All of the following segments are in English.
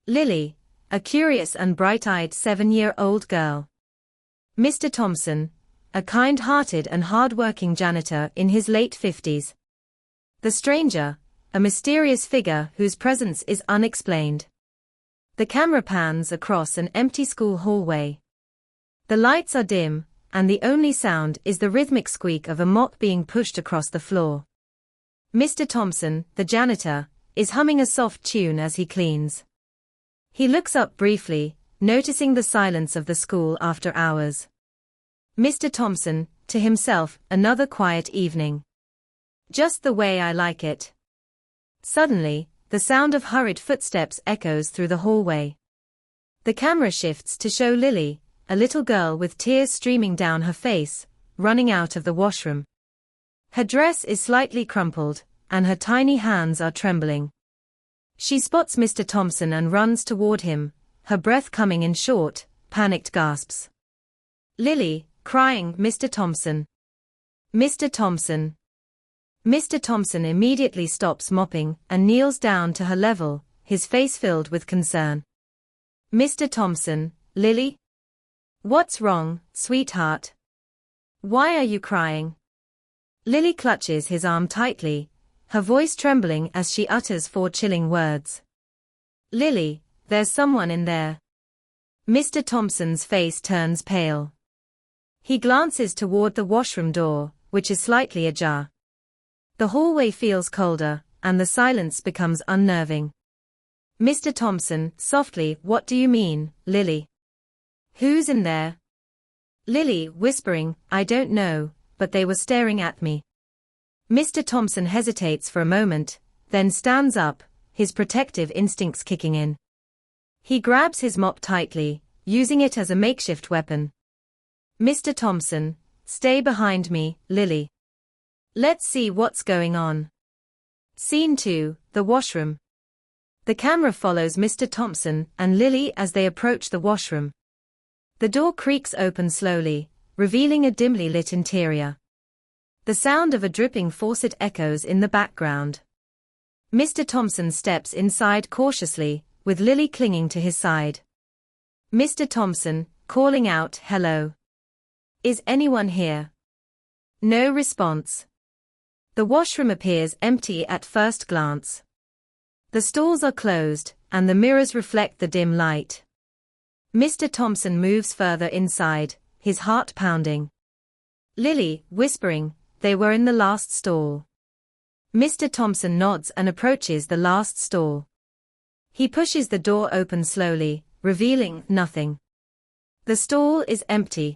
Lily, a curious and bright-eyed 7-year-old girl. Mr. Thompson, a kind-hearted and hard-working janitor in his late 50s. The stranger, a mysterious figure whose presence is unexplained. The camera pans across an empty school hallway. The lights are dim, and the only sound is the rhythmic squeak of a mop being pushed across the floor. Mr. Thompson, the janitor, is humming a soft tune as he cleans. He looks up briefly, noticing the silence of the school after hours. Mr. Thompson, to himself, another quiet evening. Just the way I like it. Suddenly, the sound of hurried footsteps echoes through the hallway. The camera shifts to show Lily, a little girl with tears streaming down her face, running out of the washroom. Her dress is slightly crumpled, and her tiny hands are trembling. She spots Mr. Thompson and runs toward him, her breath coming in short, panicked gasps. Lily, crying, "Mr. Thompson! Mr. Thompson!" Mr. Thompson immediately stops mopping and kneels down to her level, his face filled with concern. "Mr. Thompson, Lily? What's wrong, sweetheart? Why are you crying?" Lily clutches his arm tightly, her voice trembling as she utters 4 chilling words. "Lily, there's someone in there." Mr. Thompson's face turns pale. He glances toward the washroom door, which is slightly ajar. The hallway feels colder, and the silence becomes unnerving. Mr. Thompson, softly, "What do you mean, Lily? Who's in there?" Lily, whispering, "I don't know, but they were staring at me." Mr. Thompson hesitates for a moment, then stands up, his protective instincts kicking in. He grabs his mop tightly, using it as a makeshift weapon. "Mr. Thompson, stay behind me, Lily. Let's see what's going on." Scene 2, the washroom. The camera follows Mr. Thompson and Lily as they approach the washroom. The door creaks open slowly, revealing a dimly lit interior. The sound of a dripping faucet echoes in the background. Mr. Thompson steps inside cautiously, with Lily clinging to his side. Mr. Thompson, calling out, "Hello. Is anyone here?" No response. The washroom appears empty at first glance. The stalls are closed, and the mirrors reflect the dim light. Mr. Thompson moves further inside, his heart pounding. Lily, whispering, "They were in the last stall." Mr. Thompson nods and approaches the last stall. He pushes the door open slowly, revealing nothing. The stall is empty.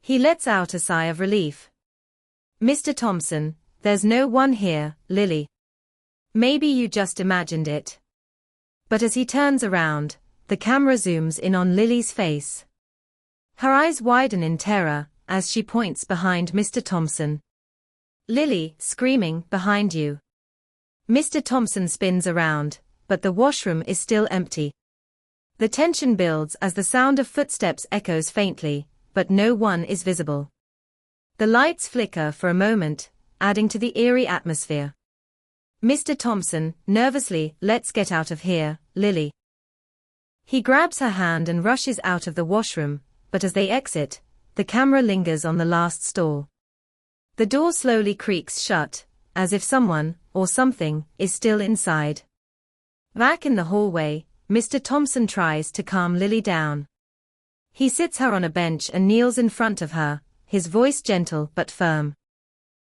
He lets out a sigh of relief. "Mr. Thompson, there's no one here, Lily. Maybe you just imagined it." But as he turns around, the camera zooms in on Lily's face. Her eyes widen in terror, as she points behind Mr. Thompson. "Lily, screaming, behind you." Mr. Thompson spins around, but the washroom is still empty. The tension builds as the sound of footsteps echoes faintly, but no one is visible. The lights flicker for a moment, adding to the eerie atmosphere. Mr. Thompson, nervously, "Let's get out of here, Lily." He grabs her hand and rushes out of the washroom, but as they exit, the camera lingers on the last stall. The door slowly creaks shut, as if someone, or something, is still inside. Back in the hallway, Mr. Thompson tries to calm Lily down. He sits her on a bench and kneels in front of her, his voice gentle but firm.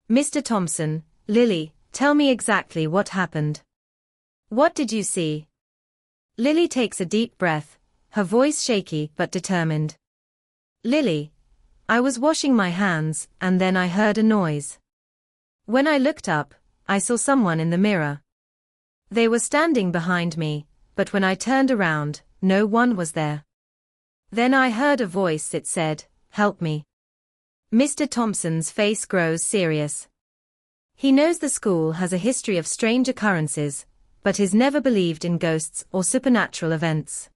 "Mr. Thompson, Lily, tell me exactly what happened. What did you see?" Lily takes a deep breath, her voice shaky but determined. "Lily, I was washing my hands, and then I heard a noise. When I looked up, I saw someone in the mirror. They were standing behind me, but when I turned around, no one was there. Then I heard a voice that said, 'Help me.'" Mr. Thompson's face grows serious. He knows the school has a history of strange occurrences, but has never believed in ghosts or supernatural events.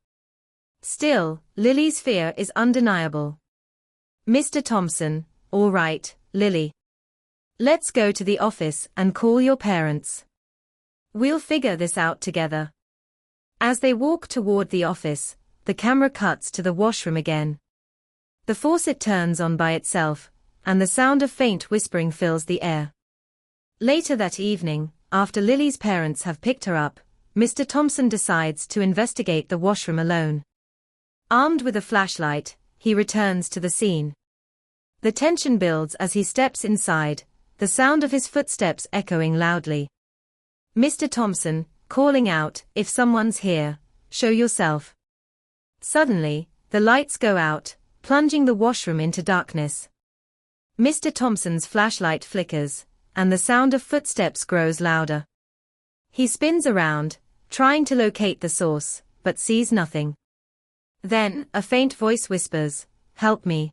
Still, Lily's fear is undeniable. "Mr. Thompson, all right, Lily. Let's go to the office and call your parents. We'll figure this out together." As they walk toward the office, the camera cuts to the washroom again. The faucet turns on by itself, and the sound of faint whispering fills the air. Later that evening, after Lily's parents have picked her up, Mr. Thompson decides to investigate the washroom alone. Armed with a flashlight, he returns to the scene. The tension builds as he steps inside, the sound of his footsteps echoing loudly. Mr. Thompson, calling out, "If someone's here, show yourself." Suddenly, the lights go out, plunging the washroom into darkness. Mr. Thompson's flashlight flickers, and the sound of footsteps grows louder. He spins around, trying to locate the source, but sees nothing. Then, a faint voice whispers, "Help me."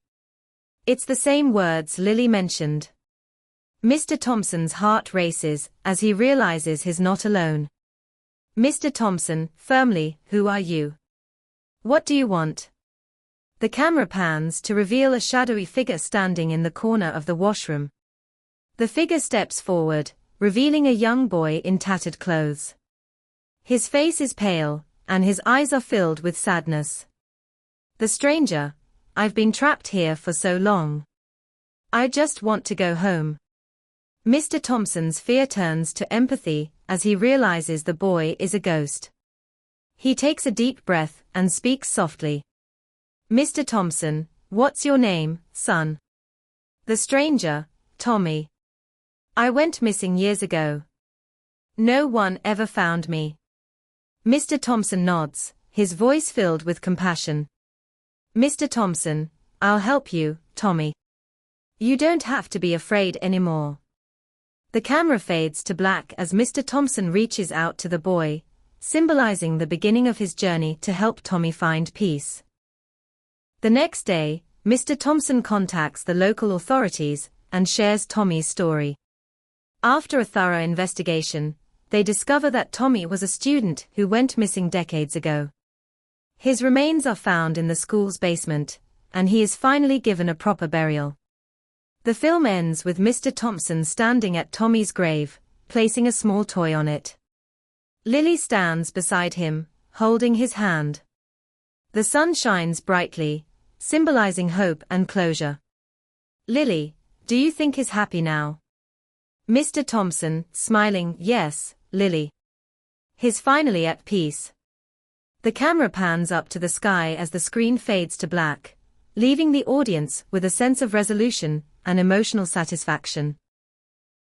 It's the same words Lily mentioned. Mr. Thompson's heart races as he realizes he's not alone. "Mr. Thompson," firmly, "who are you? What do you want?" The camera pans to reveal a shadowy figure standing in the corner of the washroom. The figure steps forward, revealing a young boy in tattered clothes. His face is pale, and his eyes are filled with sadness. The stranger, "I've been trapped here for so long. I just want to go home." Mr. Thompson's fear turns to empathy as he realizes the boy is a ghost. He takes a deep breath and speaks softly. "Mr. Thompson, what's your name, son?" The stranger, "Tommy. I went missing years ago. No one ever found me." Mr. Thompson nods, his voice filled with compassion. "Mr. Thompson, I'll help you, Tommy. You don't have to be afraid anymore." The camera fades to black as Mr. Thompson reaches out to the boy, symbolizing the beginning of his journey to help Tommy find peace. The next day, Mr. Thompson contacts the local authorities and shares Tommy's story. After a thorough investigation, they discover that Tommy was a student who went missing decades ago. His remains are found in the school's basement, and he is finally given a proper burial. The film ends with Mr. Thompson standing at Tommy's grave, placing a small toy on it. Lily stands beside him, holding his hand. The sun shines brightly, symbolizing hope and closure. "Lily, do you think he's happy now?" Mr. Thompson, smiling, "Yes, Lily. He's finally at peace." The camera pans up to the sky as the screen fades to black, leaving the audience with a sense of resolution and emotional satisfaction.